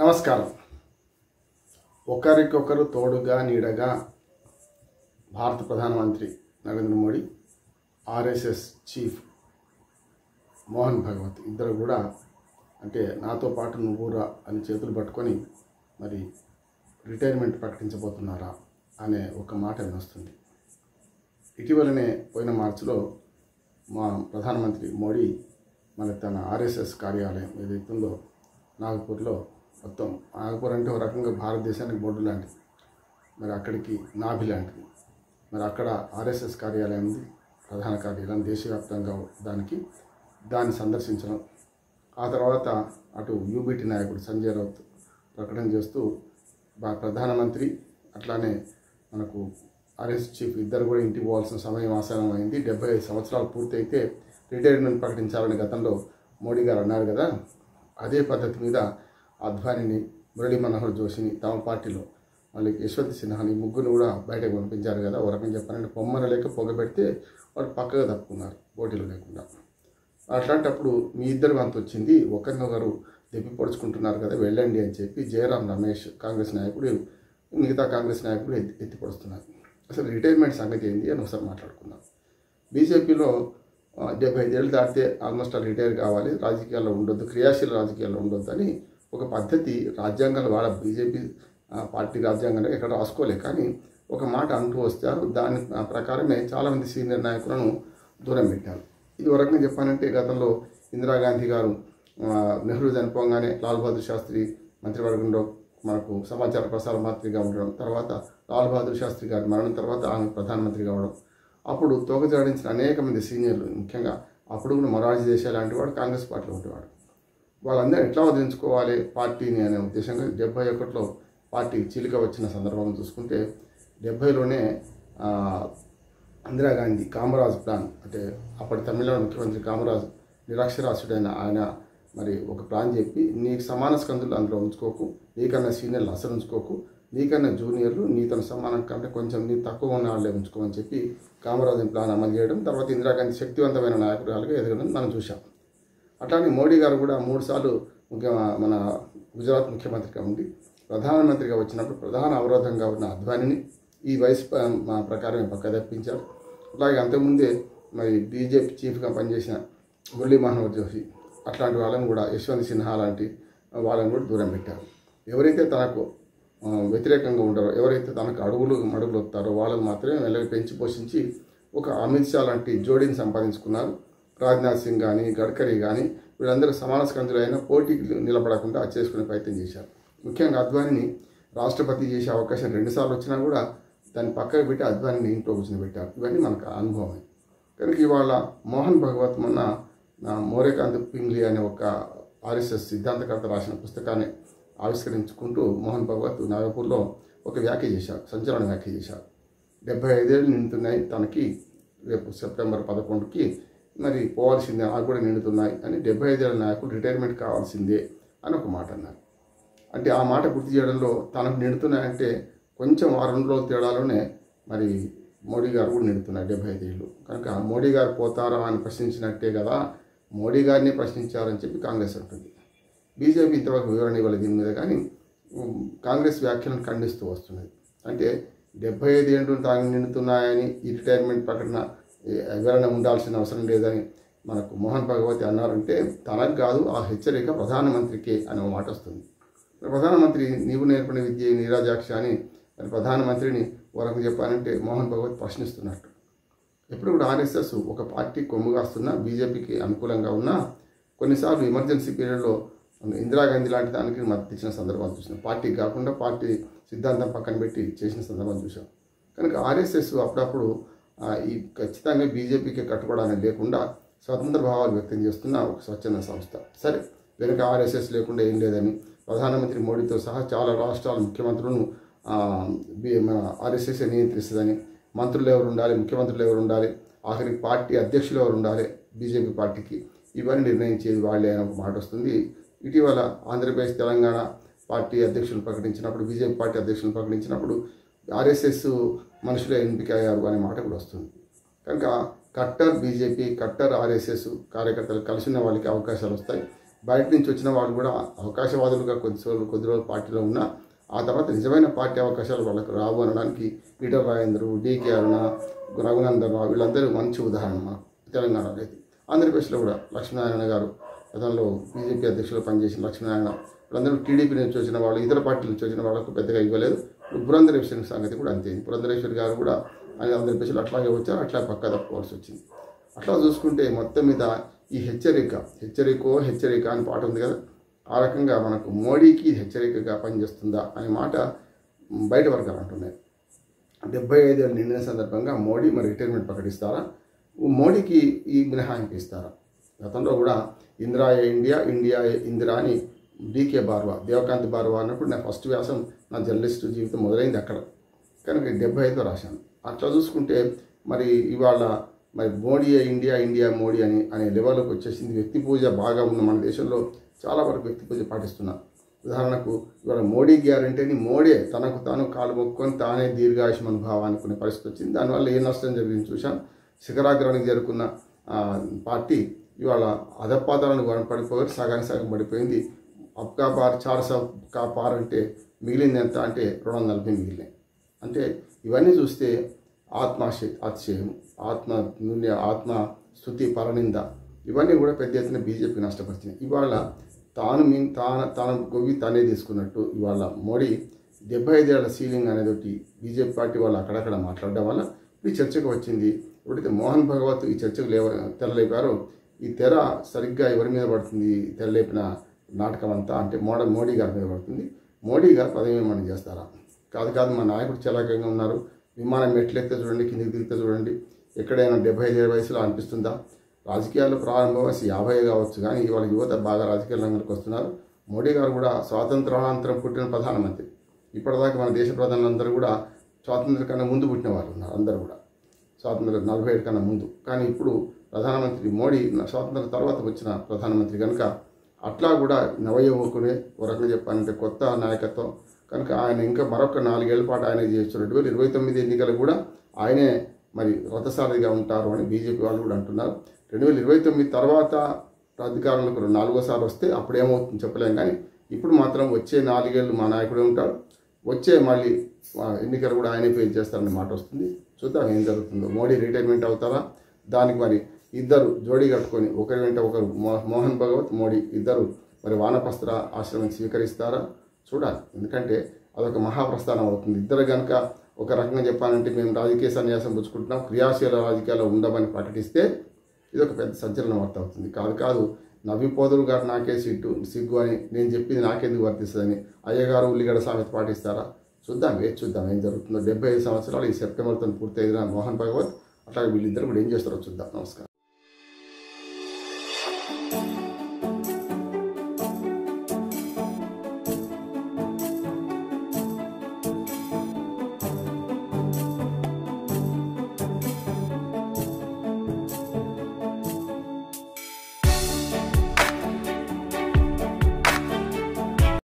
నమస్కారం. ఒకరికొకరు తోడుగా నీడగా భారత ప్రధానమంత్రి నరేంద్ర మోడీ, ఆర్ఎస్ఎస్ చీఫ్ మోహన్ భగవత్ ఇద్దరు కూడా అంటే నాతో పాటు నువ్వురా అని చేతులు పట్టుకొని మరి రిటైర్మెంట్ ప్రకటించబోతున్నారా అనే ఒక మాట వినొస్తుంది. ఇటీవలనే పోయిన మార్చిలో మా ప్రధానమంత్రి మోడీ తన ఆర్ఎస్ఎస్ కార్యాలయం ఏదైతుందో నాగపూర్లో, మొత్తం నాగపూర్ అంటే ఒక రకంగా భారతదేశానికి బోర్డు లాంటిది, మరి అక్కడికి నాభి లాంటిది, మరి అక్కడ ఆర్ఎస్ఎస్ కార్యాలయం ఉంది, ప్రధాన కార్యాలయం దేశవ్యాప్తంగా దాన్ని సందర్శించడం. ఆ తర్వాత అటు యూబీటీ నాయకుడు సంజయ్ రౌత్ ప్రకటన చేస్తూ ప్రధానమంత్రి అట్లానే మనకు ఆర్ఎస్ఎస్ చీఫ్ ఇద్దరు కూడా ఇంటికి పోవాల్సిన సమయం ఆసనం అయింది, 75 సంవత్సరాలు పూర్తయితే రిటైర్మెంట్ ప్రకటించాలని గతంలో మోడీ గారు అన్నారు కదా. అదే పద్ధతి మీద అద్వానీని, మురళీ మనోహర్ జోషిని తమ పార్టీలో, మళ్ళీ యశ్వంత్ సిన్హాని ముగ్గురు కూడా బయటకు పంపించారు కదా. ఒక రకంగా చెప్పాలంటే పొమ్మన లేక పొగబెడితే వాళ్ళు పక్కగా తప్పుకున్నారు పోటీలు లేకుండా. అట్లాంటప్పుడు మీ ఇద్దరు వంతు వచ్చింది, ఒకరినొకరు దెప్పి పొడుచుకుంటున్నారు కదా, వెళ్ళండి అని చెప్పి జయరాం రమేష్ కాంగ్రెస్ నాయకుడు, మిగతా కాంగ్రెస్ నాయకుడు ఎత్తిపడుస్తున్నారు. అసలు రిటైర్మెంట్ సంగతి ఏంటి అని ఒకసారి మాట్లాడుకుందాం. బీజేపీలో 75 ఏళ్ళు దాటితే ఆల్మోస్ట్ రిటైర్ కావాలి, రాజకీయాల్లో ఉండొద్దు, క్రియాశీల రాజకీయాల్లో ఉండొద్దు అని ఒక పద్ధతి రాజ్యాంగాలు బీజేపీ పార్టీ రాజ్యాంగంలో ఎక్కడ రాసుకోలే. కానీ ఒక మాట అంటూ వస్తారు, దాని ప్రకారమే చాలామంది సీనియర్ నాయకులను దూరం పెట్టారు. ఇది ఒక రకంగా చెప్పాలంటే గతంలో ఇందిరాగాంధీ గారు నెహ్రూ చనిపోగానే లాల్ బహదూర్ శాస్త్రి మంత్రివర్గంలో మనకు సమాచార ప్రసార మంత్రిగా ఉండడం, తర్వాత లాల్ బహదూర్ శాస్త్రి గారి మరణం తర్వాత ఆమె ప్రధానమంత్రి కావడం, అప్పుడు తోకజాడించిన అనేక మంది సీనియర్లు, ముఖ్యంగా అప్పుడు కూడా మొరార్జీ దేశాయ్ లాంటి వాడు కాంగ్రెస్ పార్టీలో ఉండేవాడు, వాళ్ళందరూ ఎట్లా వదిలించుకోవాలి పార్టీని అనే ఉద్దేశంగా 71లో పార్టీ చీలిక వచ్చిన సందర్భం చూసుకుంటే 70లోనే ఇందిరాగాంధీ కామరాజ్ ప్లాన్, అంటే అప్పటి తమిళనాడు ముఖ్యమంత్రి కామరాజ్ నిరక్షరాస్యుడైన ఆయన మరి ఒక ప్లాన్ చెప్పి, నీకు సమాన స్కందులు అందులో ఉంచుకోకు, నీకన్నా సీనియర్లు అసలు ఉంచుకోకు, నీకన్నా జూనియర్లు నీతో సమానం కంటే కొంచెం నీ తక్కువ ఉన్న వాళ్ళే ఉంచుకోమని చెప్పి కామరాజ్ ప్లాన్ అమలు చేయడం, తర్వాత ఇందిరాగాంధీ శక్తివంతమైన నాయకురాలుగా ఎదగడం మనం చూసాం. అట్లానే మోడీ గారు కూడా 3 సార్లు మన గుజరాత్ ముఖ్యమంత్రిగా ఉండి ప్రధానమంత్రిగా వచ్చినప్పుడు ప్రధాన అవరోధంగా ఉన్న అద్వానీని ఈ వయసు ప్రకారమే పక్క తప్పించారు. అలాగే అంతకుముందే మరి బీజేపీ చీఫ్గా పనిచేసిన మురళీ మనోహర్ జోషి అట్లాంటి వాళ్ళని కూడా, యశ్వంత్ సిన్హా లాంటి వాళ్ళని కూడా దూరం పెట్టారు. ఎవరైతే తనకు వ్యతిరేకంగా ఉంటారో, ఎవరైతే తనకు అడుగులు వస్తారో వాళ్ళని మాత్రమే వెళ్ళి పెంచి పోషించి ఒక అమిత్ షా లాంటి జోడీని సంపాదించుకున్నారు. రాజ్నాథ్ సింగ్ కానీ గడ్కరీ కానీ వీళ్ళందరూ సమాన స్కందులైన పోటీకి నిలబడకుండా చేసుకునే ప్రయత్నం చేశారు. ముఖ్యంగా అద్వానీని రాష్ట్రపతి చేసే అవకాశం 2 సార్లు వచ్చినా కూడా దాన్ని పక్కకు పెట్టి అద్వానీని ఇంట్లో కూర్చొని ఇవన్నీ మనకు అనుభవమే. కనుక ఇవాళ మోహన్ భగవత్ మొన్న మోరేకాంత్ పింగ్లీ అనే ఒక ఆర్ఎస్ఎస్ సిద్ధాంతకర్త రాసిన పుస్తకాన్ని ఆవిష్కరించుకుంటూ మోహన్ భగవత్ నాగపూర్లో ఒక వ్యాఖ్య చేశారు, సంచలన వ్యాఖ్య చేశారు. 75 ఏళ్ళు నిండుతున్నాయి తనకి, రేపు సెప్టెంబర్ 11కి మరి పోవాల్సిందే, నాకు కూడా నిండుతున్నాయి అని 75 ఏళ్ళ నాయకుడు రిటైర్మెంట్ కావాల్సిందే అని ఒక మాట అన్నారు. అంటే ఆ మాట గుర్తు చేయడంలో తనకు నిండుతున్నాయంటే కొంచెం 6 రోజుల తేడాలోనే మరి మోడీ గారు కూడా నిండుతున్నారు 75 ఏళ్ళు. కనుక మోడీ గారు పోతారా అని ప్రశ్నించినట్టే కదా, మోడీ గారిని ప్రశ్నించారని చెప్పి కాంగ్రెస్ అంటుంది. బీజేపీ ఇంతవరకు వివరణ ఇవ్వలేదు దీని మీద, కానీ కాంగ్రెస్ వ్యాఖ్యలను ఖండిస్తూ వస్తున్నది. అంటే 75 ఏళ్ళు తాను నిండుతున్నాయని ఈ రిటైర్మెంట్ ప్రకటన వివరణ ఉండాల్సిన అవసరం లేదని మనకు మోహన్ భగవత్ అన్నారంటే తనకు కాదు, ఆ హెచ్చరిక ప్రధానమంత్రికే అనే మాట వస్తుంది. ప్రధానమంత్రి నీవు నేర్పిన విద్య నీరాజాక్ష అని మరి ప్రధానమంత్రిని వరకు చెప్పానంటే మోహన్ భగవత్ ప్రశ్నిస్తున్నట్టు. ఎప్పుడు కూడా ఆర్ఎస్ఎస్ ఒక పార్టీ కొమ్ముగాస్తున్నా, బీజేపీకి అనుకూలంగా ఉన్నా కొన్నిసార్లు ఎమర్జెన్సీ పీరియడ్లో ఇందిరాగాంధీ లాంటి దానికి మద్దతు ఇచ్చిన సందర్భాలు చూసాం. పార్టీకి కాకుండా పార్టీ సిద్ధాంతం పక్కన పెట్టి చేసిన సందర్భాలు చూసాం. కనుక ఆర్ఎస్ఎస్ అప్పుడప్పుడు ఈ ఖచ్చితంగా బీజేపీకి కట్టుబడాలని లేకుండా స్వతంత్ర భావాలు వ్యక్తం చేస్తున్న ఒక స్వచ్ఛంద సంస్థ. సరే, వెనుక ఆర్ఎస్ఎస్ లేకుండా ఏం లేదని ప్రధానమంత్రి మోడీతో సహా చాలా రాష్ట్రాల ముఖ్యమంత్రులను మన ఆర్ఎస్ఎస్ నియంత్రిస్తుందని, మంత్రులు ఎవరు ఉండాలి, ముఖ్యమంత్రులు ఎవరు ఉండాలి, ఆఖరికి పార్టీ అధ్యక్షులు ఎవరు ఉండాలి బీజేపీ పార్టీకి, ఇవన్నీ నిర్ణయించేది వాళ్ళే అని ఒక మాట వస్తుంది. ఇటీవల ఆంధ్రప్రదేశ్ తెలంగాణ పార్టీ అధ్యక్షులు ప్రకటించినప్పుడు, బీజేపీ పార్టీ అధ్యక్షులు ప్రకటించినప్పుడు ఆర్ఎస్ఎస్ మనుషులే ఎంపికయ్యారు అనే మాట కూడా వస్తుంది. కనుక కట్టర్ బీజేపీ, కట్టర్ ఆర్ఎస్ఎస్ కార్యకర్తలు కలిసిన వాళ్ళకి అవకాశాలు వస్తాయి. బయట నుంచి వచ్చిన వాళ్ళు కూడా అవకాశవాదులుగా కొద్ది రోజులు పార్టీలో ఉన్నా ఆ తర్వాత నిజమైన పార్టీ అవకాశాలు వాళ్ళకు రావు అనడానికి ఈటల రాజేందర్, డికే అరుణ, రఘునందన్ రావు వీళ్ళందరూ మంచి ఉదాహరణ మా తెలంగాణలో అయితే. ఆంధ్రప్రదేశ్లో కూడా లక్ష్మీనారాయణ గారు, గతంలో బీజేపీ అధ్యక్షులు పనిచేసిన లక్ష్మీనారాయణ, వీళ్ళందరూ టీడీపీ నుంచి వచ్చిన వాళ్ళు, ఇతర పార్టీల నుంచి వచ్చిన వాళ్ళకు పెద్దగా ఇవ్వలేదు. పురంధరేశ్వరి సంగతి కూడా అంతే. పురంధరేశ్వరి గారు కూడా ఆంధ్రప్రదేశ్లో అట్లాగే వచ్చారు, అట్లా పక్క తప్పుకోవాల్సి వచ్చింది. అట్లా చూసుకుంటే మొత్తం మీద ఈ హెచ్చరిక అని పాట ఉంది కదా, ఆ రకంగా మనకు మోడీకి హెచ్చరికగా పనిచేస్తుందా అనే మాట బయట వర్గాలు అంటున్నాయి. 75 ఏళ్ళ నిండిన సందర్భంగా మోడీ మరి రిటైర్మెంట్ ప్రకటిస్తారా, మోడీకి ఈ మినహాయింపు ఇస్తారా? గతంలో కూడా ఇందిరాయే ఇండియా, ఇండియాయే ఇందిరా అని డీకే బార్వా, దేవకాంత్ బార్వా అన్నప్పుడు నా ఫస్ట్ వ్యాసం నా జర్నలిస్టు జీవితం మొదలైంది అక్కడ. కనుక 75లో రాశాను. అట్లా చూసుకుంటే మరి ఇవాళ మరి మోడీయే ఇండియా, ఇండియా మోడీ అనే లెవెల్కి వచ్చేసింది. వ్యక్తి పూజ బాగా ఉన్న మన దేశంలో చాలా వరకు వ్యక్తి పూజ పాటిస్తున్నాం. ఉదాహరణకు ఇవాళ మోడీ గ్యారంటీని మోడీ తనకు తాను కాలు మొక్కుకొని తానే దీర్ఘాయుష్మన్ భావం అనుకునే పరిస్థితి వచ్చింది. దానివల్ల ఏ నష్టం జరిగింది చూసాం. శిఖరాగ్రానికి చేరుకున్న పార్టీ ఇవాళ అధపాతాలను పడిపోయి సగం పడిపోయింది. అబ్కా పార్ 400 కా పార్ అంటే మిగిలింది ఎంత అంటే 240 మిగిలినాయి. అంటే ఇవన్నీ చూస్తే అతిశయం, ఆత్మ స్తుతి, పరనింద ఇవన్నీ కూడా పెద్ద ఎత్తున బీజేపీకి నష్టపరిచినాయి. ఇవాళ తాను గొవ్వి తానే తీసుకున్నట్టు ఇవాళ మోడీ 75 ఏళ్ల సీలింగ్ అనేది ఒకటి బీజేపీ పార్టీ వాళ్ళు అక్కడక్కడ మాట్లాడడం వల్ల ఈ చర్చకు వచ్చింది. ఎప్పుడైతే మోహన్ భగవత్ ఈ చర్చకు తెరలేపారో, ఈ తెర సరిగ్గా ఎవరి మీద పడుతుంది? తెరలేపిన నాటకం అంతా అంటే మోడీ గారి మీద పడుతుంది. మోడీ గారు పదవి విరమణ చేస్తారా? కాదు, మా నాయకుడు చలాకంగా ఉన్నారు. విమానం మెట్లెక్కితే చూడండి, కిందికి దిగితే చూడండి. ఎక్కడైనా 75 ఏళ్ళ వయసులో అనిపిస్తుందా? రాజకీయాలు ప్రారంభం వయసు 50 కావచ్చు, కానీ ఇవాళ యువత బాగా రాజకీయ రంగంలోకి వస్తున్నారు. మోడీ గారు కూడా స్వాతంత్రానంతరం పుట్టిన ప్రధానమంత్రి. ఇప్పటిదాకా మన దేశ ప్రధానులందరూ కూడా స్వాతంత్రం కన్నా ముందు పుట్టిన వాళ్ళు ఉన్నారు. అందరూ కూడా స్వాతంత్రం 47 కన్నా ముందు. కానీ ఇప్పుడు ప్రధానమంత్రి మోడీ స్వాతంత్రం తర్వాత వచ్చిన ప్రధానమంత్రి కనుక అట్లా కూడా నవయువకునే ఒక రకంగా చెప్పాలంటే కొత్త నాయకత్వం కనుక ఆయన ఇంకా మరొక 4 ఏళ్ల పాటు ఆయనే చేయొచ్చు. 2029 ఎన్నికలు కూడా ఆయనే మరి రథసారథిగా ఉంటారు అని బీజేపీ వాళ్ళు కూడా అంటున్నారు. 2029 తర్వాత అధికారంలోకి 4వసారి వస్తే అప్పుడేమవుతుంది చెప్పలేం. కానీ ఇప్పుడు మాత్రం వచ్చే 4 ఏళ్ళు మా నాయకుడే ఉంటాడు. వచ్చే మళ్ళీ ఎన్నికలు కూడా ఆయనే ఫేస్ చేస్తారనే మాట వస్తుంది. చూద్దాం ఏం జరుగుతుందో. మోడీ రిటైర్మెంట్ అవుతారా? దానికి మరి ఇద్దరు జోడీ కట్టుకొని ఒకరి వెంట ఒకరు మోహన్ భగవత్, మోడీ ఇద్దరు మరి వానప్రస్థ ఆశ్రమం స్వీకరిస్తారా? చూడాలి. ఎందుకంటే అదొక మహాప్రస్థానం అవుతుంది. ఇద్దరు కనుక ఒక రకంగా చెప్పాలంటే మేము రాజకీయ సన్యాసం పుచ్చుకుంటున్నాం, క్రియాశీల రాజకీయాల్లో ఉండమని ప్రకటిస్తే ఇది ఒక పెద్ద సంచలనం వార్త అవుతుంది. కాదు నవ్విపోదురు గారు నాకే సిగ్గు అని నేను చెప్పింది నాకెందుకు వర్తిస్తుందని అయ్యగారు ఉల్లిగడ్డ సామెత పాటిస్తారా? చూద్దాం ఏం జరుగుతుందో. 75 సంవత్సరాలు ఈ సెప్టెంబర్తో పూర్తయిన మోహన్ భగవత్, అట్లాగే వీళ్ళిద్దరు కూడా ఏం చేస్తారో చూద్దాం. నమస్కారం.